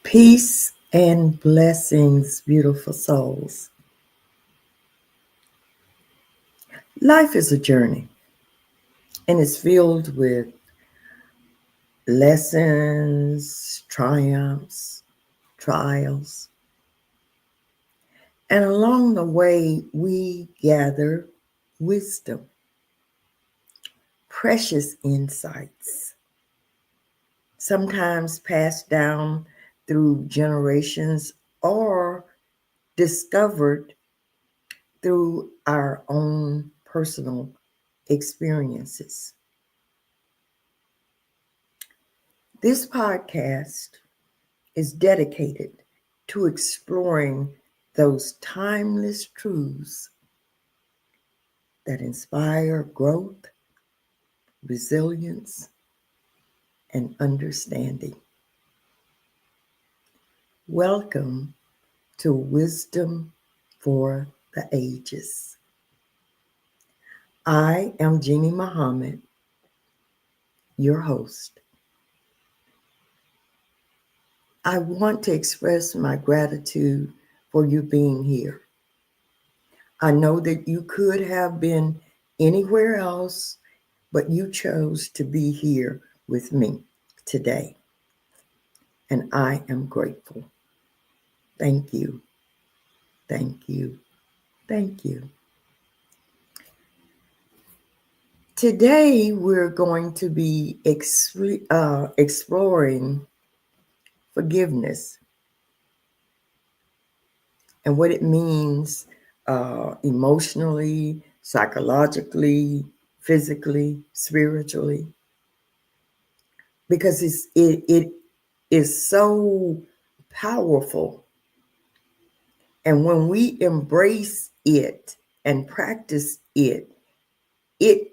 Peace and blessings, beautiful souls. Life is a journey and it's filled with lessons, triumphs, trials. And along the way, we gather wisdom, precious insights, sometimes passed down through generations or discovered through our own personal experiences. This podcast is dedicated to exploring those timeless truths that inspire growth, resilience, and understanding. Welcome to Wisdom for the Ages. I am Jeannie Muhammad, your host. I want to express my gratitude for you being here. I know that you could have been anywhere else, but you chose to be here with me today. And I am grateful. Thank you. Thank you. Thank you. Today, we're going to be exploring forgiveness and what it means emotionally, psychologically, physically, spiritually, because it is so powerful. And when we embrace it and practice it, it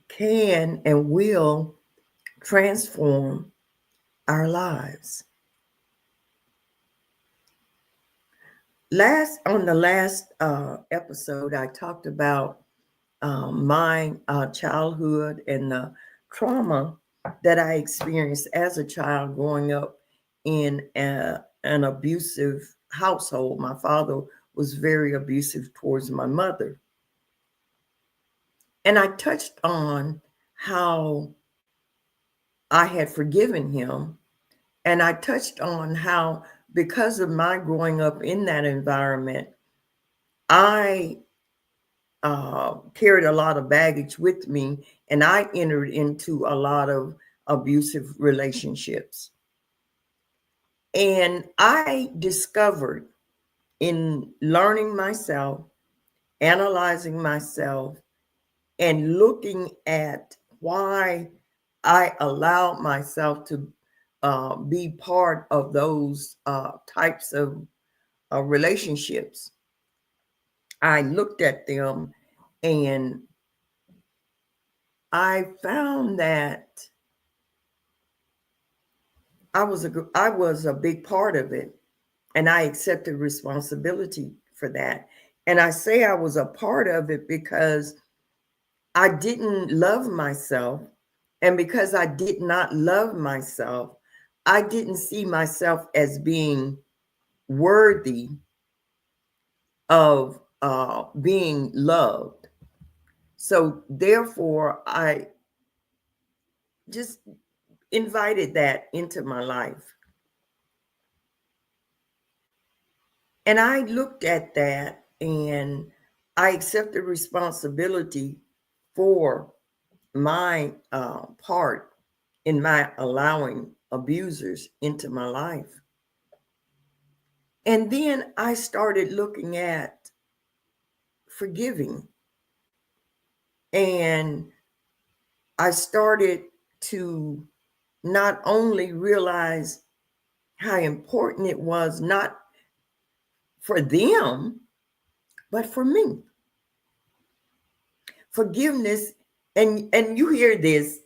can and will transform our lives. On the last episode, I talked about my childhood and the trauma that I experienced as a child growing up in an abusive household. My father was very abusive towards my mother. And I touched on how I had forgiven him. And I touched on how, because of my growing up in that environment, I carried a lot of baggage with me, and I entered into a lot of abusive relationships. And I discovered in learning myself, analyzing myself, and looking at why I allowed myself to be part of those types of relationships. I looked at them and I found that I was a big part of it, and I accepted responsibility for that. And I say I was a part of it because I didn't love myself, and because I did not love myself, I didn't see myself as being worthy of being loved. So therefore, I just invited that into my life. And I looked at that and I accepted responsibility for my part in my allowing abusers into my life. And then I started looking at forgiving. And I started to not only realize how important it was, not for them, but for me. Forgiveness, and you hear this,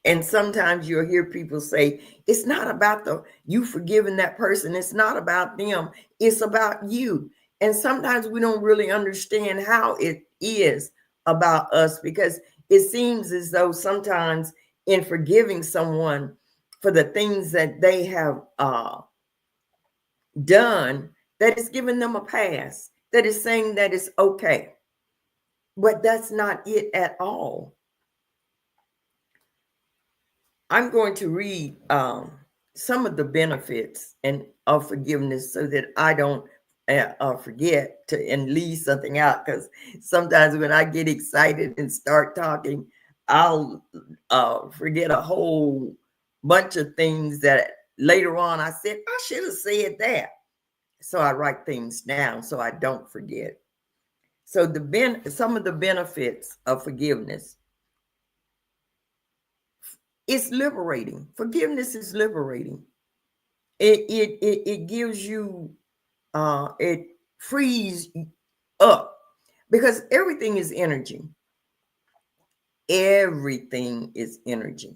and sometimes you'll hear people say, it's not about you forgiving that person. It's not about them. It's about you. And sometimes we don't really understand how it is about us, because it seems as though sometimes in forgiving someone for the things that they have done that is giving them a pass, that is saying that it's okay. But that's not it at all. I'm going to read some of the benefits of forgiveness so that I don't forget to and leave something out. Because sometimes when I get excited and start talking, I'll forget a whole bunch of things that later on I said, I should have said that. So I write things down so I don't forget. So some of the benefits of forgiveness. It's liberating. Forgiveness is liberating. It gives you it frees up because everything is energy. Everything is energy.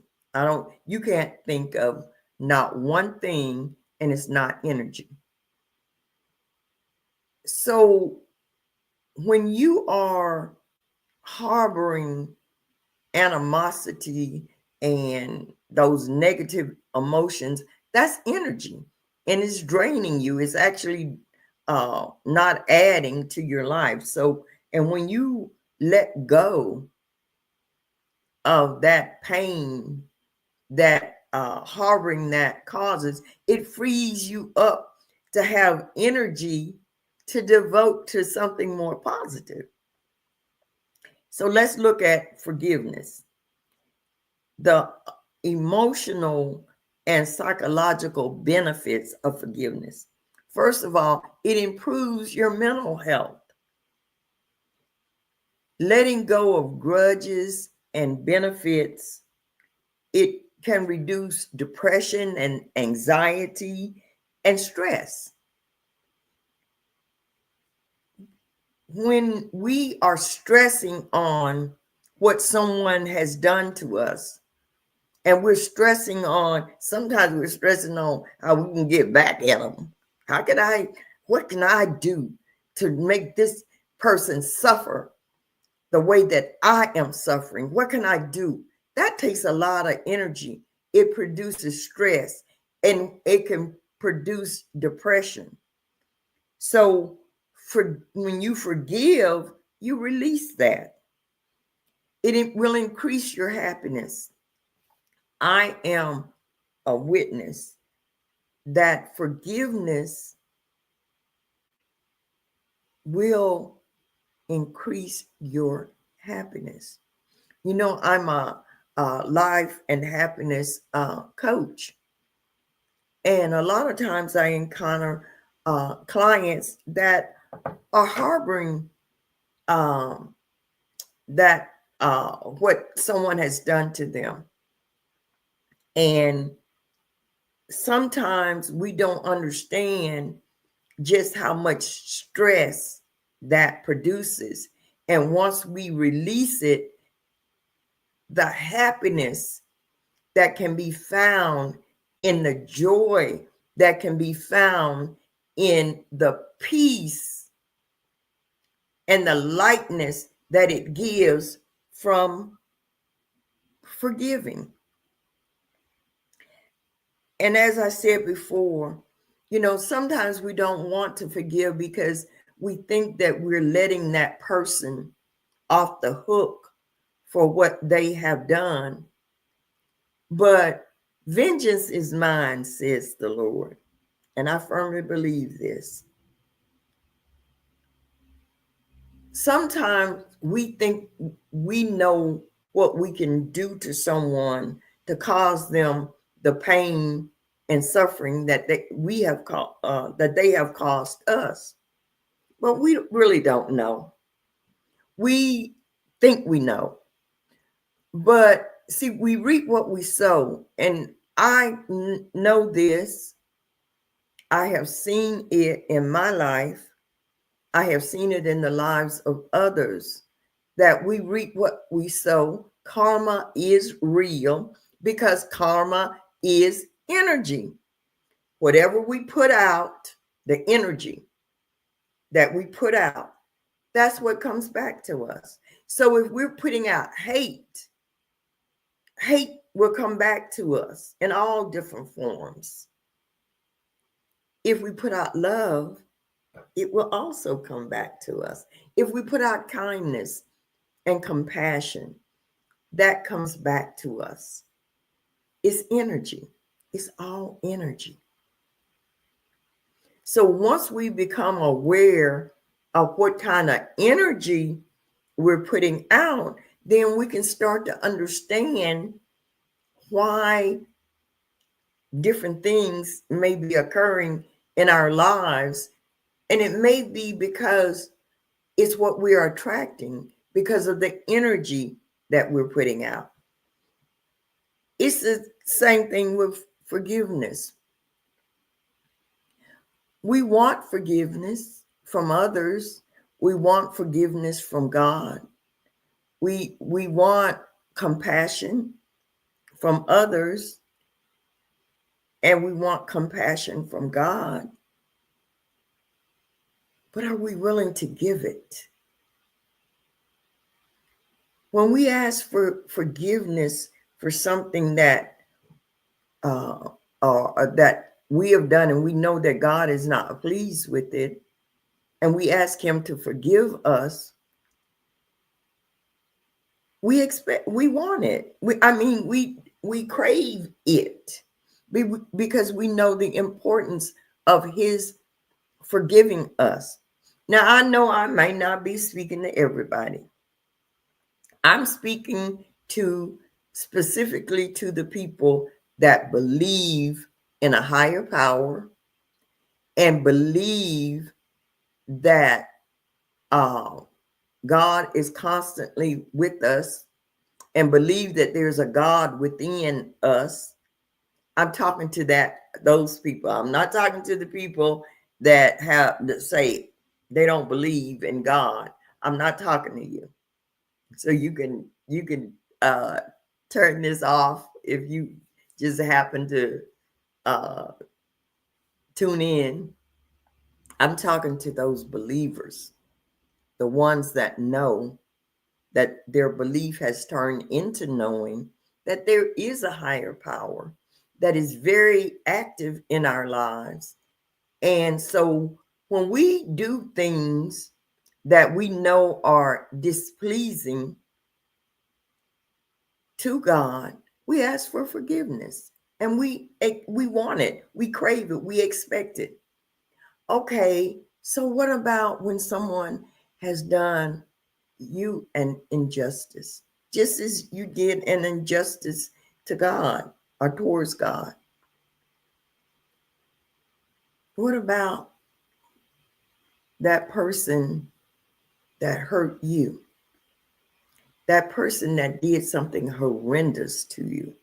You can't think of not one thing and it's not energy. So when you are harboring animosity and those negative emotions, that's energy and it's draining you. It's actually not adding to your life. So, and when you let go of that pain that harboring that causes, it frees you up to have energy to devote to something more positive. So let's look at forgiveness. The emotional and psychological benefits of forgiveness. First of all, it improves your mental health. Letting go of grudges and benefits, it can reduce depression and anxiety and stress. When we are stressing on what someone has done to us, and sometimes we're stressing on how we can get back at them. What can I do to make this person suffer the way that I am suffering? What can I do? That takes a lot of energy. It produces stress and it can produce depression. So when you forgive, you release that. It will increase your happiness. I am a witness that forgiveness will increase your happiness. I'm a life and happiness coach. And a lot of times I encounter clients that are harboring that what someone has done to them. And sometimes we don't understand just how much stress that produces. And once we release it, the happiness that can be found in the joy that can be found in the peace and the lightness that it gives from forgiving. And as I said before, sometimes we don't want to forgive because we think that we're letting that person off the hook for what they have done. But vengeance is mine, says the Lord. And I firmly believe this. Sometimes we think we know what we can do to someone to cause them the pain and suffering that they have caused us. But we really don't know. We think we know. But see, we reap what we sow. And I know this. I have seen it in my life. I have seen it in the lives of others, that we reap what we sow. Karma is real because karma is energy. Whatever we put out, the energy that we put out, that's what comes back to us. So if we're putting out hate will come back to us in all different forms. If we put out love, it will also come back to us. If we put out kindness and compassion, that comes back to us. It's energy. It's all energy. So once we become aware of what kind of energy we're putting out, then we can start to understand why different things may be occurring in our lives. And it may be because it's what we are attracting because of the energy that we're putting out. It's the same thing with forgiveness. We want forgiveness from others. We want forgiveness from God. We want compassion from others, and we want compassion from God. But are we willing to give it? When we ask for forgiveness for something that that we have done, and we know that God is not pleased with it, and we ask Him to forgive us, we want it. We crave it because we know the importance of His forgiving us. Now, I know I may not be speaking to everybody. I'm speaking to specifically to the people that believe in a higher power and believe that God is constantly with us and believe that there's a God within us. I'm talking to those people. I'm not talking to the people that say they don't believe in God. I'm not talking to you. So you can turn this off if you just happen to uh, tune in. I'm talking to those believers, the ones that know that their belief has turned into knowing that there is a higher power that is very active in our lives. And so when we do things that we know are displeasing to God, we ask for forgiveness, and we want it, we crave it, we expect it. Okay, so what about when someone has done you an injustice, just as you did an injustice to God or towards God? What about that person that hurt you, that person that did something horrendous to you?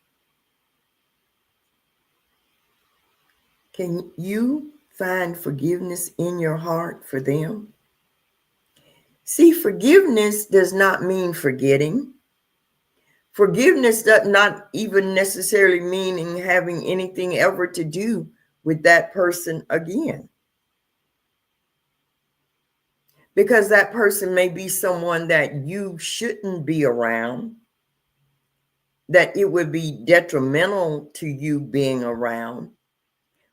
Can you find forgiveness in your heart for them? See, forgiveness does not mean forgetting. Forgiveness does not even necessarily mean having anything ever to do with that person again. Because that person may be someone that you shouldn't be around, that it would be detrimental to you being around.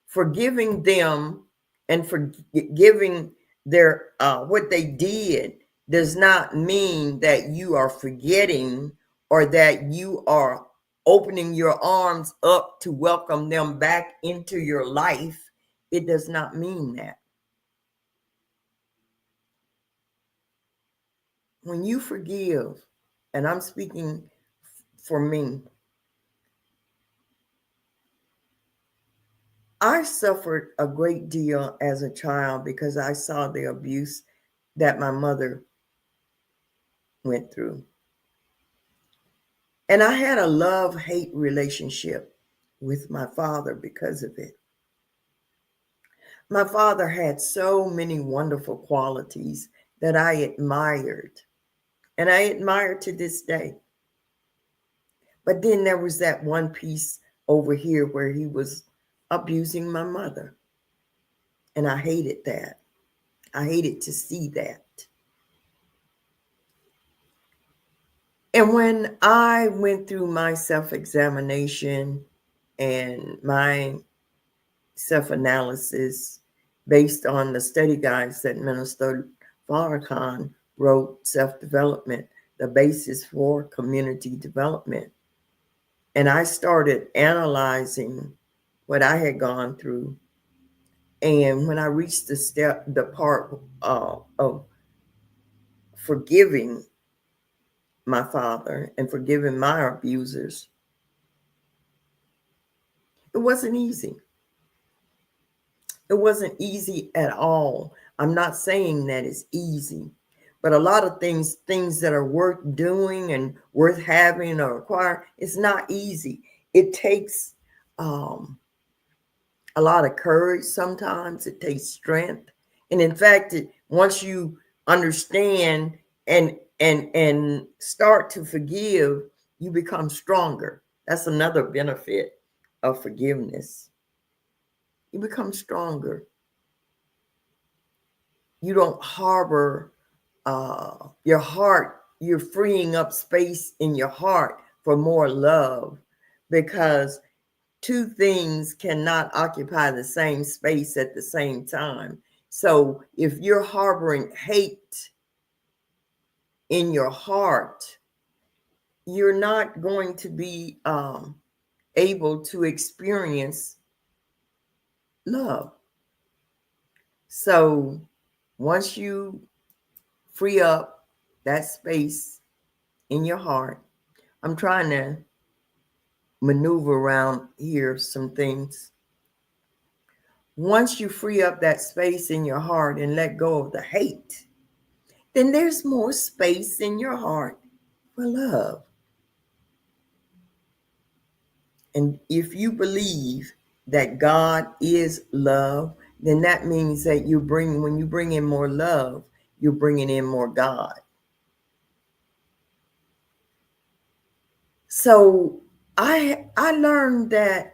Forgiving them and forgiving their what they did does not mean that you are forgetting or that you are opening your arms up to welcome them back into your life. It does not mean that. When you forgive, and I'm speaking for me, I suffered a great deal as a child because I saw the abuse that my mother went through. And I had a love-hate relationship with my father because of it. My father had so many wonderful qualities that I admired, and I admire to this day. But then there was that one piece over here where he was abusing my mother, and I hated that. I hated to see that. And when I went through my self-examination and my self-analysis based on the study guides that Minister Farrakhan wrote, Self-Development, the basis for community development. And I started analyzing what I had gone through. And when I reached the part of forgiving my father and forgiving my abusers, it wasn't easy. It wasn't easy at all. I'm not saying that it's easy, but a lot of things that are worth doing and worth having or acquiring, it's not easy. It takes a lot of courage. Sometimes it takes strength, and in fact, once you understand and start to forgive, you become stronger. That's another benefit of forgiveness. You become stronger. You don't harbor your heart. You're freeing up space in your heart for more love, because two things cannot occupy the same space at the same time. So if you're harboring hate in your heart, you're not going to be able to experience love. So once you free up that space in your heart, I'm trying to maneuver around here some things. Once you free up that space in your heart and let go of the hate, then there's more space in your heart for love. And if you believe that God is love, then that means that when you bring in more love, you're bringing in more God. So I learned that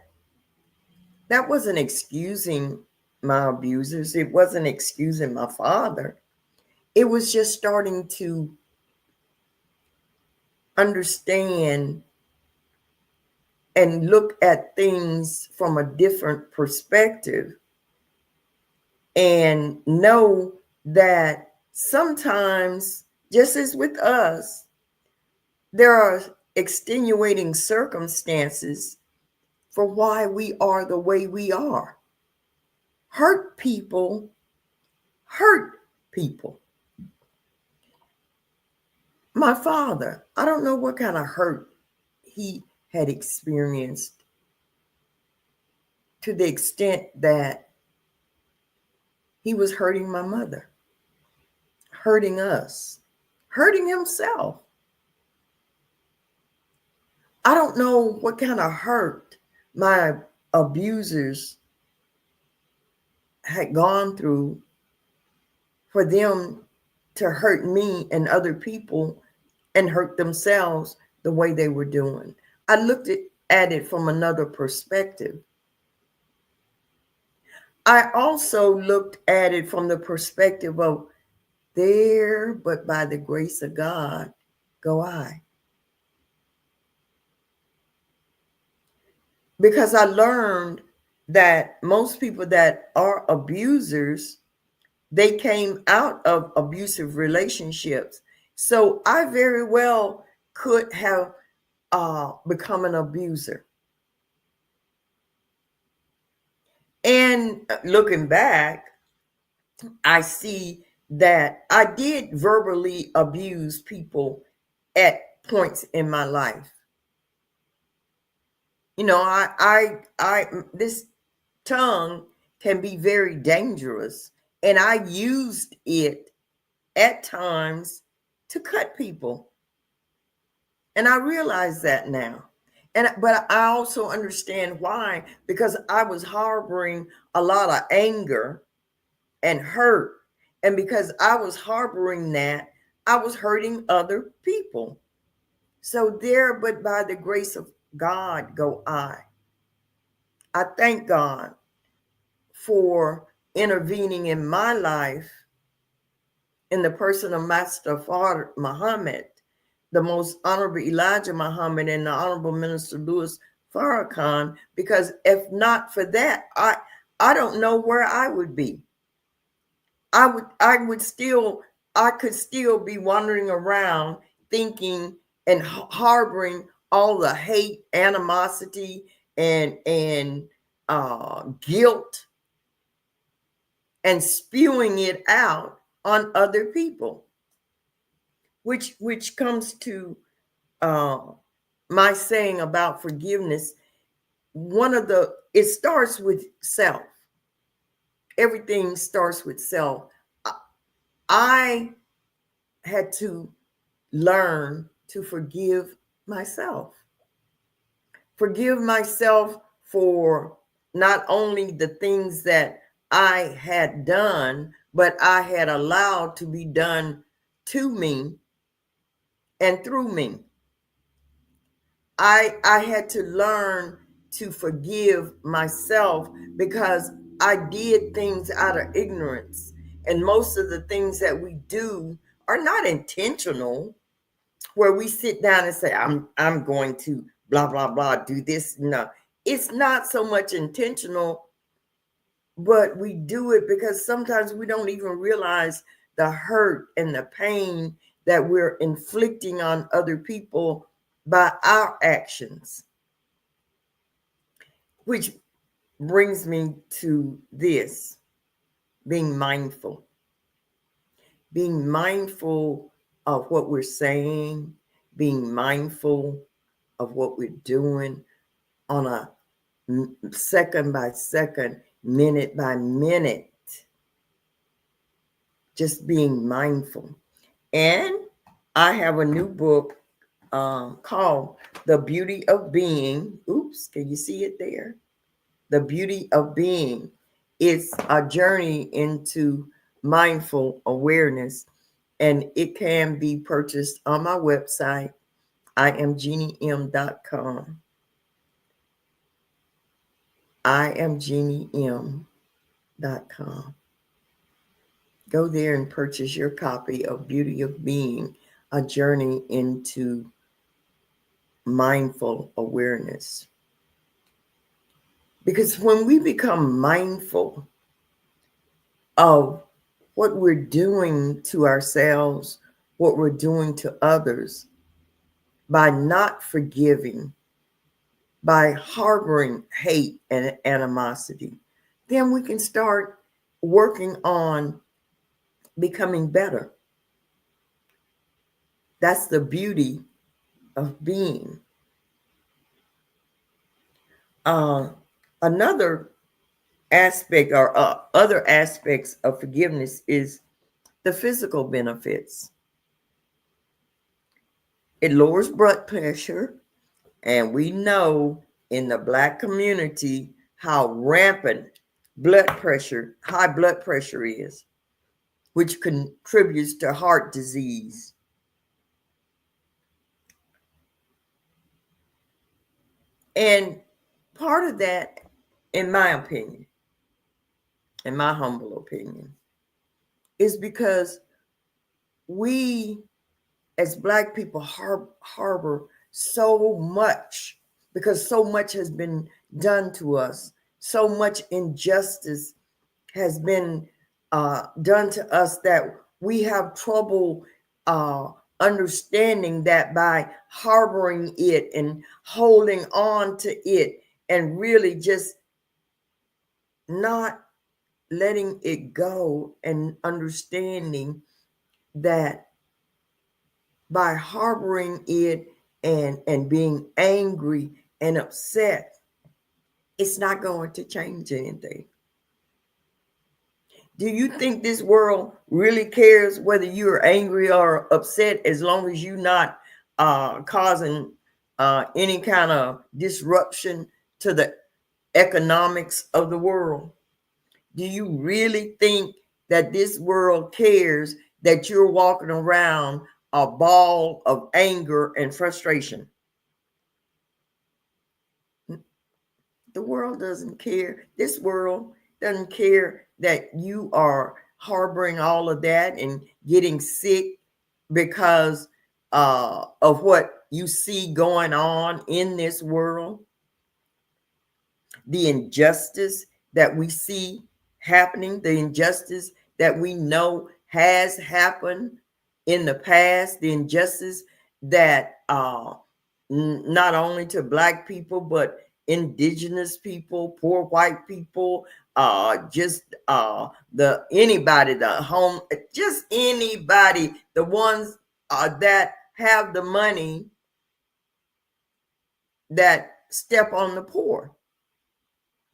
wasn't excusing my abusers. It wasn't excusing my father. It was just starting to understand and look at things from a different perspective and know that sometimes, just as with us, there are extenuating circumstances for why we are the way we are. Hurt people hurt people. My father, I don't know what kind of hurt he had experienced to the extent that he was hurting my mother, hurting us, hurting himself. I don't know what kind of hurt my abusers had gone through for them to hurt me and other people and hurt themselves the way they were doing. I looked at it from another perspective. I also looked at it from the perspective of, there, but by the grace of God, go I. Because I learned that most people that are abusers, they came out of abusive relationships. So I very well could have become an abuser. And looking back, I see that I did verbally abuse people at points in my life. You know, this tongue can be very dangerous, and I used it at times to cut people. And I realize that now. But I also understand why, because I was harboring a lot of anger and hurt. And because I was harboring that, I was hurting other people. So there, but by the grace of God, go I. I thank God for intervening in my life in the person of Master Father Muhammad, the most honorable Elijah Muhammad, and the honorable Minister Louis Farrakhan, because if not for that, I don't know where I would be. I could still be wandering around thinking and harboring all the hate, animosity, and guilt, and spewing it out on other people, which comes to uh, my saying about forgiveness. It starts with self. Everything starts with self. I had to learn to forgive myself. Forgive myself for not only the things that I had done, but I had allowed to be done to me and through me. I had to learn to forgive myself because I did things out of ignorance. And most of the things that we do are not intentional, where we sit down and say, I'm going to blah blah blah do this. No, it's not so much intentional, but we do it because sometimes we don't even realize the hurt and the pain that we're inflicting on other people by our actions. Which brings me to this: being mindful. Being mindful of what we're saying, being mindful of what we're doing on a second by second, minute by minute, just being mindful. And I have a new book called The Beauty of Being. Oops, can you see it there? The Beauty of Being. It's a journey into mindful awareness, and it can be purchased on my website, iamjeaniem.com. iamjeaniem.com. Go there and purchase your copy of Beauty of Being, a journey into mindful awareness. Because when we become mindful of what we're doing to ourselves, what we're doing to others, by not forgiving, by harboring hate and animosity, then we can start working on becoming better. That's the beauty of being. Another aspect, or other aspects of forgiveness, is the physical benefits. It lowers blood pressure, and we know in the Black community how rampant high blood pressure is, which contributes to heart disease. And part of that, in my opinion, in my humble opinion, is because we as Black people harbor so much, because so much has been done to us, so much injustice has been done to us, that we have trouble understanding that by harboring it and holding on to it, and really just not letting it go, and understanding that by harboring it and being angry and upset, it's not going to change anything. Do you think this world really cares whether you're angry or upset, as long as you're not causing any kind of disruption to the economics of the world? Do you really think that this world cares that you're walking around a ball of anger and frustration? The world doesn't care. This world doesn't care that you are harboring all of that and getting sick because of what you see going on in this world, the injustice, that we see happening, the injustice that we know has happened in the past, the injustice that not only to Black people, but indigenous people, poor white people, just the anybody, the home, just anybody, the ones that have the money that step on the poor,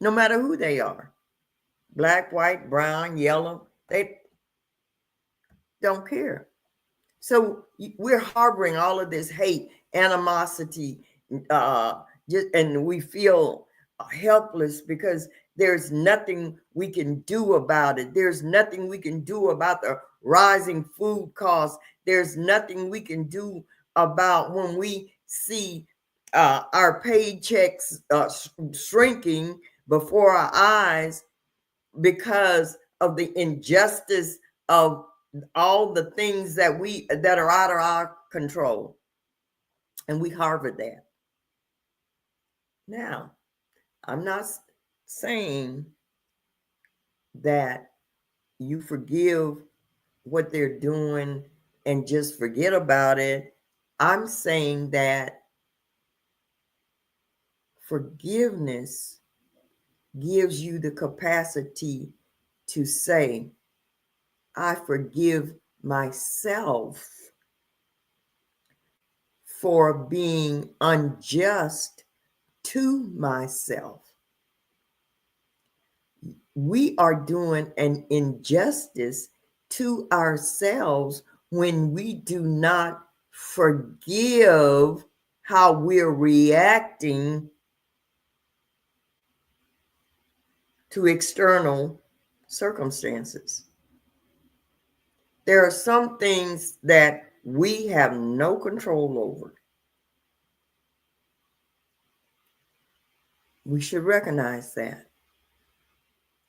no matter who they are, Black, white, brown, yellow, they don't care. So we're harboring all of this hate, animosity, and we feel helpless because there's nothing we can do about it. There's nothing we can do about the rising food costs. There's nothing we can do about when we see our paychecks shrinking before our eyes because of the injustice of all the things that are out of our control, and we harbor that. Now, I'm not saying that you forgive what they're doing and just forget about it. I'm saying that forgiveness gives you the capacity to say, I forgive myself for being unjust to myself. We are doing an injustice to ourselves when we do not forgive how we're reacting to external circumstances. There are some things that we have no control over. We should recognize that.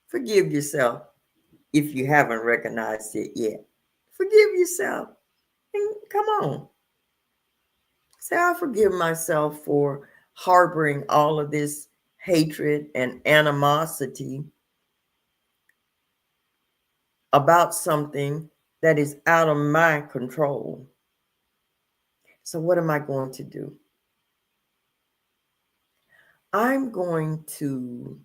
Forgive yourself if you haven't recognized it yet. Forgive yourself. And come on. Say, I forgive myself for harboring all of this hatred and animosity about something that is out of my control. So what am I going to do? I'm going to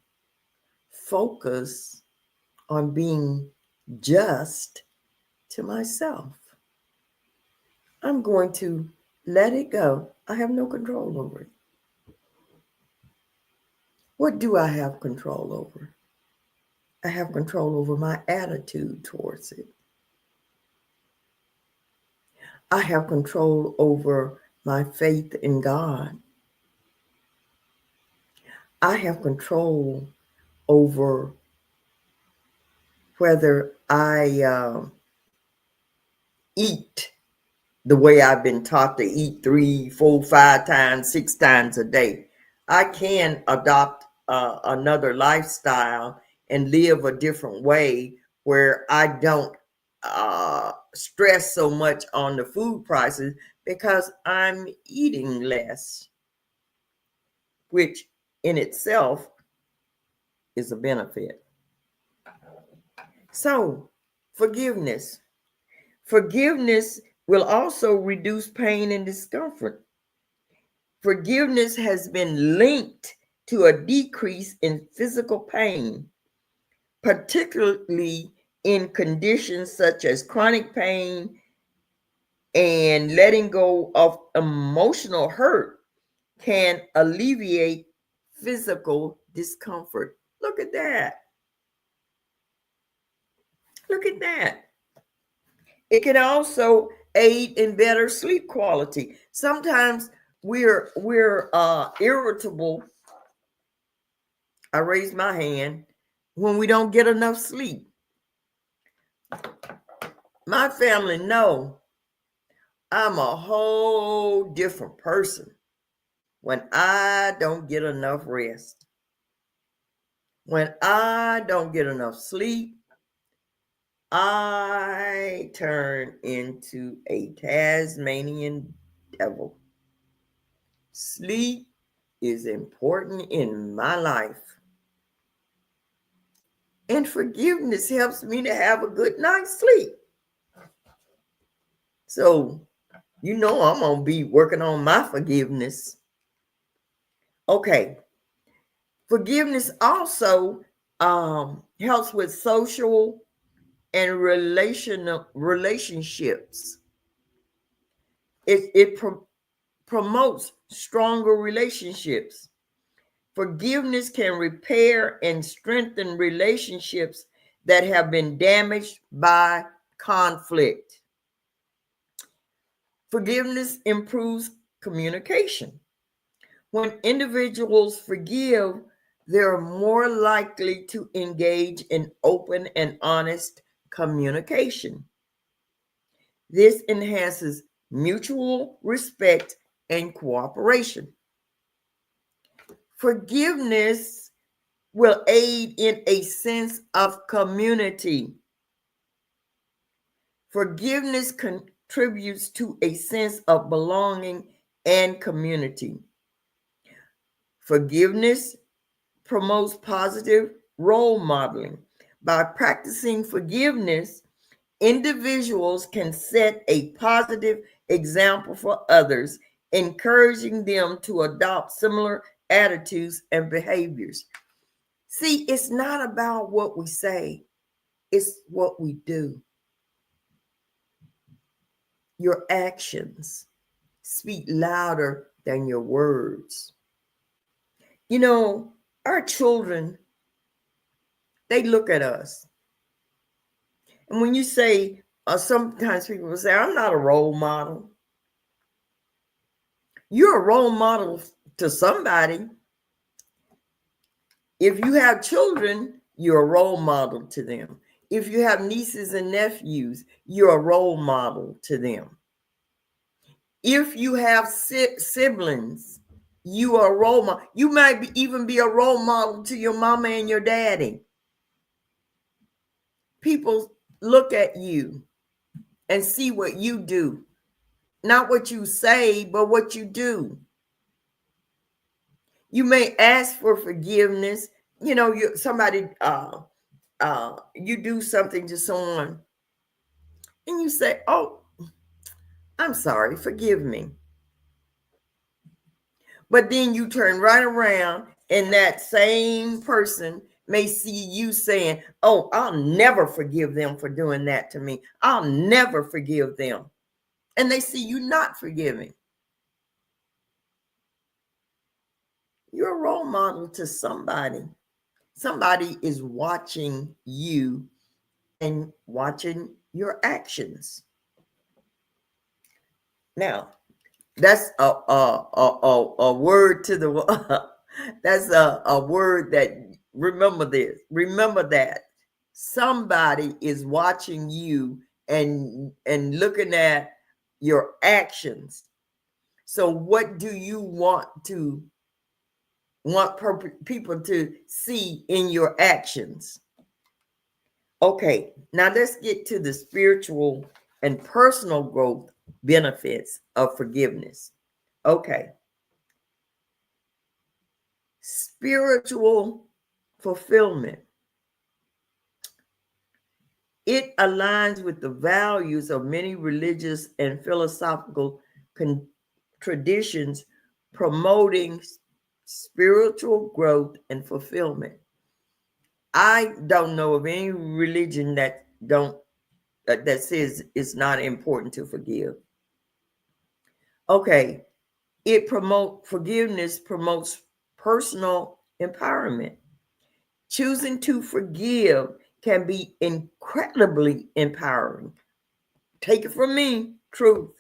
focus on being just to myself. I'm going to let it go. I have no control over it. What do I have control over? I have control over my attitude towards it. I have control over my faith in God. I have control over whether I eat the way I've been taught to eat 3, 4, 5 times, 6 times a day. I can adopt another lifestyle and live a different way where I don't stress so much on the food prices because I'm eating less, which in itself is a benefit. So, forgiveness. Forgiveness will also reduce pain and discomfort. Forgiveness has been linked to a decrease in physical pain, particularly in conditions such as chronic pain, and letting go of emotional hurt can alleviate physical discomfort. Look at that. Look at that. It can also aid in better sleep quality. Sometimes we're irritable. I raise my hand when we don't get enough sleep. My family know I'm a whole different person when I don't get enough rest. When I don't get enough sleep, I turn into a Tasmanian devil. Sleep is important in my life. And forgiveness helps me to have a good night's sleep. So, I'm going to be working on my forgiveness. Okay. Forgiveness also helps with social and relationships. It promotes stronger relationships. Forgiveness can repair and strengthen relationships that have been damaged by conflict. Forgiveness improves communication. When individuals forgive, they're more likely to engage in open and honest communication. This enhances mutual respect and cooperation. Forgiveness will aid in a sense of community. Forgiveness contributes to a sense of belonging and community. Forgiveness promotes positive role modeling. By practicing forgiveness, individuals can set a positive example for others, encouraging them to adopt similar attitudes and behaviors. See, it's not about what we say, it's what we do. Your actions speak louder than your words. Our children, they look at us. And when you say, sometimes people will say, I'm not a role model. You're a role model to somebody. If you have children, you're a role model to them. If you have nieces and nephews, you're a role model to them. If you have siblings, you are a role model. You might even be a role model to your mama and your daddy. People look at you and see what you do. Not what you say, but what you do. You may ask for forgiveness. You do something to someone and you say, oh, I'm sorry, forgive me. But then you turn right around and that same person may see you saying, oh, I'll never forgive them for doing that to me. I'll never forgive them. And they see you not forgiving. You're a role model to somebody. Somebody is watching you and watching your actions. Now, that's a word to the that's a word that remember this. Remember that somebody is watching you and looking at your actions. So what do you want people to see in your actions? Okay, now let's get to the spiritual and personal growth benefits of forgiveness. Okay. Spiritual fulfillment. It aligns with the values of many religious and philosophical traditions, promoting spiritual growth and fulfillment. I don't know of any religion that says it's not important to forgive. Okay, forgiveness promotes personal empowerment. Choosing to forgive can be incredibly empowering. Take it from me, truth.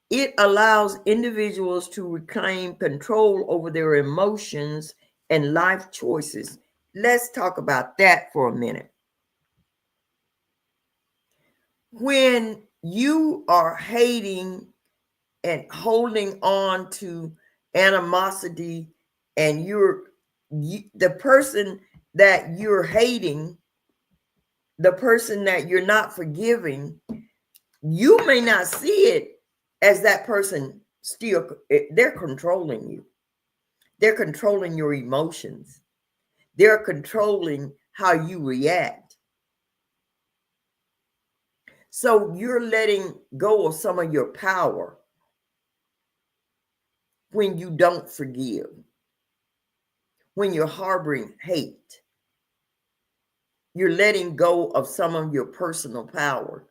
It allows individuals to reclaim control over their emotions and life choices. Let's talk about that for a minute. When you are hating and holding on to animosity and the person that you're hating, the person that you're not forgiving, you may not see it as that person they're controlling you. They're controlling your emotions. They're controlling how you react. So you're letting go of some of your power when you don't forgive, when you're harboring hate. You're letting go of some of your personal power.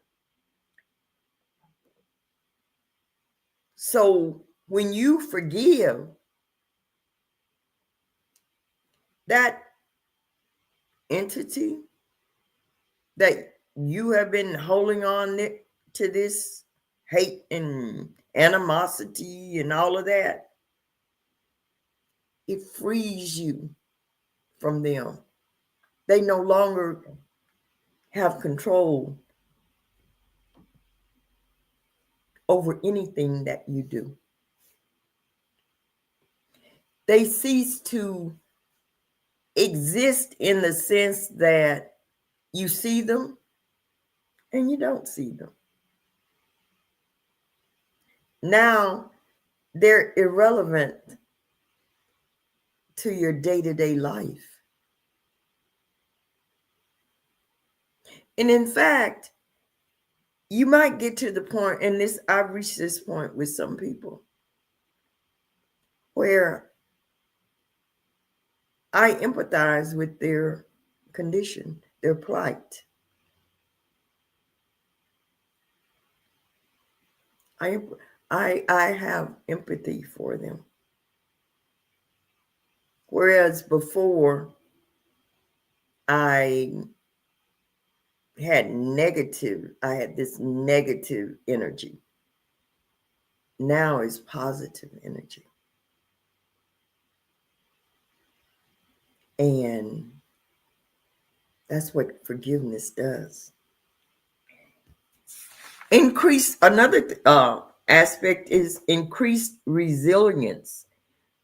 So when you forgive, that entity that you have been holding on to, this hate and animosity and all of that, it frees you from them. They no longer have control over anything that you do. They cease to exist in the sense that you see them and you don't see them. Now they're irrelevant to your day-to-day life. And in fact, you might get to the point, and I've reached this point with some people, where I empathize with their condition, their plight. I have empathy for them. Whereas before, I had this negative energy. Now is positive energy. And that's what forgiveness does. Another aspect is increased resilience.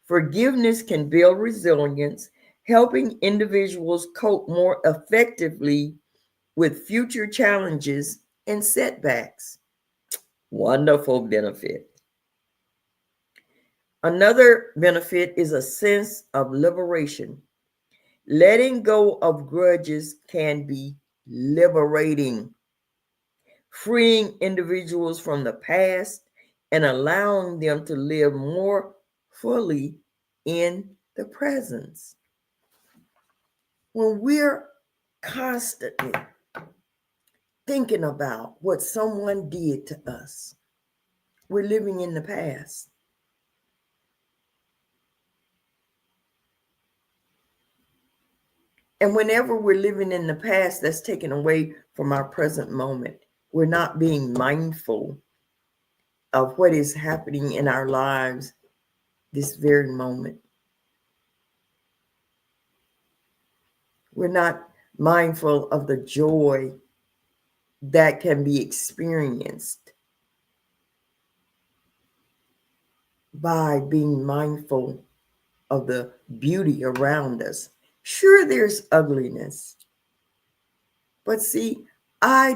Forgiveness can build resilience, helping individuals cope more effectively with future challenges and setbacks. Wonderful benefit. Another benefit is a sense of liberation. Letting go of grudges can be liberating, freeing individuals from the past and allowing them to live more fully in the presence. When we're constantly thinking about what someone did to us, we're living in the past. And whenever we're living in the past, that's taken away from our present moment. We're not being mindful of what is happening in our lives this very moment. We're not mindful of the joy that can be experienced by being mindful of the beauty around us. Sure, there's ugliness, but see, I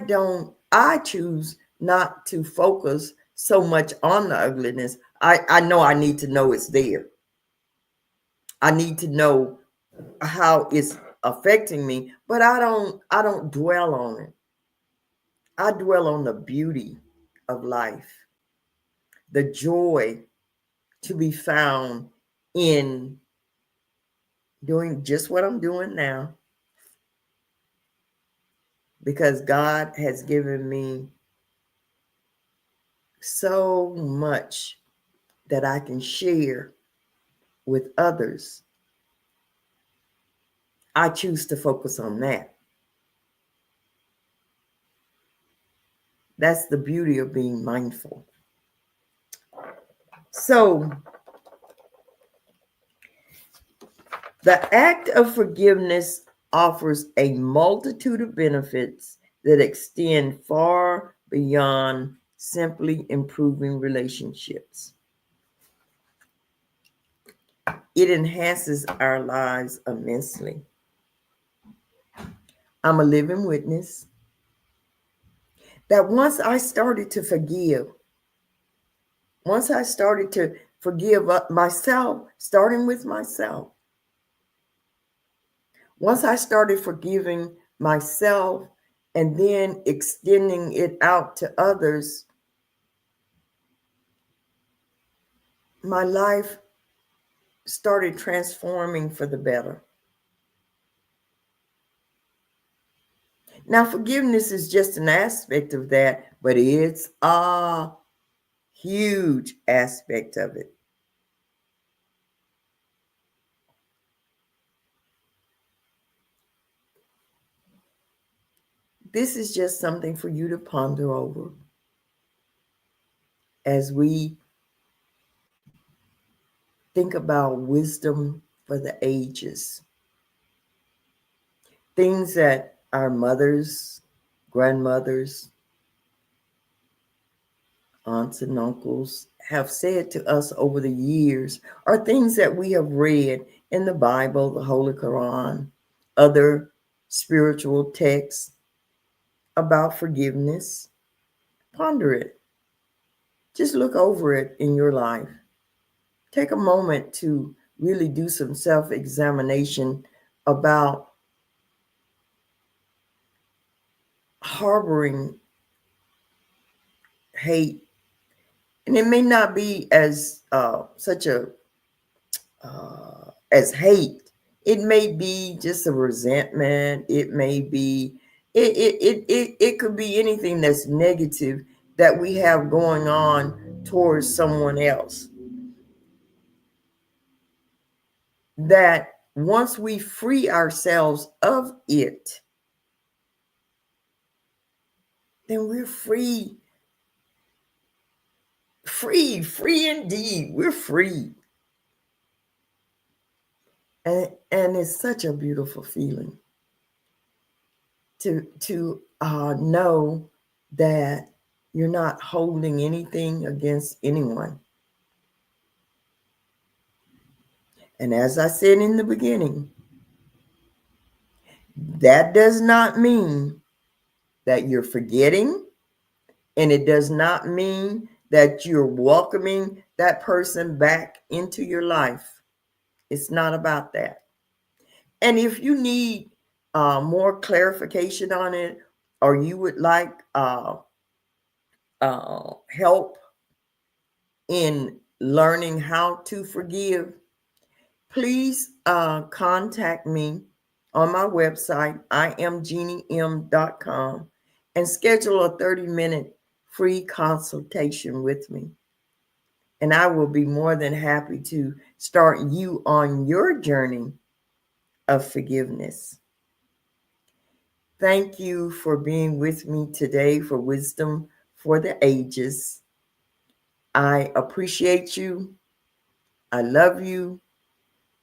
choose not to focus so much on the ugliness. I know I need to know it's there. I need to know how it's affecting me, but I don't dwell on it. I dwell on the beauty of life, the joy to be found in doing just what I'm doing now, because God has given me so much that I can share with others. I choose to focus on that. That's the beauty of being mindful. So, the act of forgiveness offers a multitude of benefits that extend far beyond simply improving relationships. It enhances our lives immensely. I'm a living witness that once I started to forgive myself, starting with myself, Once I started forgiving myself and then extending it out to others, my life started transforming for the better. Now, forgiveness is just an aspect of that, but it's a huge aspect of it. This is just something for you to ponder over as we think about wisdom for the ages. Things that our mothers, grandmothers, aunts, and uncles have said to us over the years are things that we have read in the Bible, the Holy Quran, other spiritual texts about forgiveness. Ponder it. Just look over it in your life. Take a moment to really do some self-examination about harboring hate. And it may not be as such a as hate. It may be just a resentment. It may be it could be anything that's negative that we have going on towards someone else. That once we free ourselves of it, then we're free. Free indeed. We're free. And it's such a beautiful feeling to know that you're not holding anything against anyone. And as I said in the beginning, that does not mean that you're forgetting, and it does not mean that you're welcoming that person back into your life. It's not about that. And if you need more clarification on it, or you would like help in learning how to forgive, please contact me on my website, iamjeaniem.com, and schedule a 30-minute free consultation with me. And I will be more than happy to start you on your journey of forgiveness. Thank you for being with me today for Wisdom for the Ages. I appreciate you. I love you.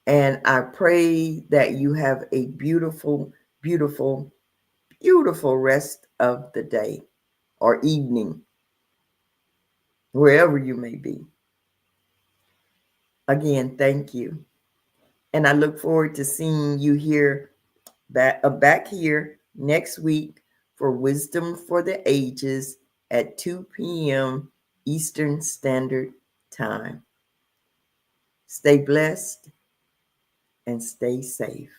And I pray that you have a beautiful, beautiful, beautiful rest of the day or evening, wherever you may be. Again, thank you. And I look forward to seeing you here back here next week for Wisdom for the Ages at 2 p.m. Eastern Standard Time. Stay blessed and stay safe.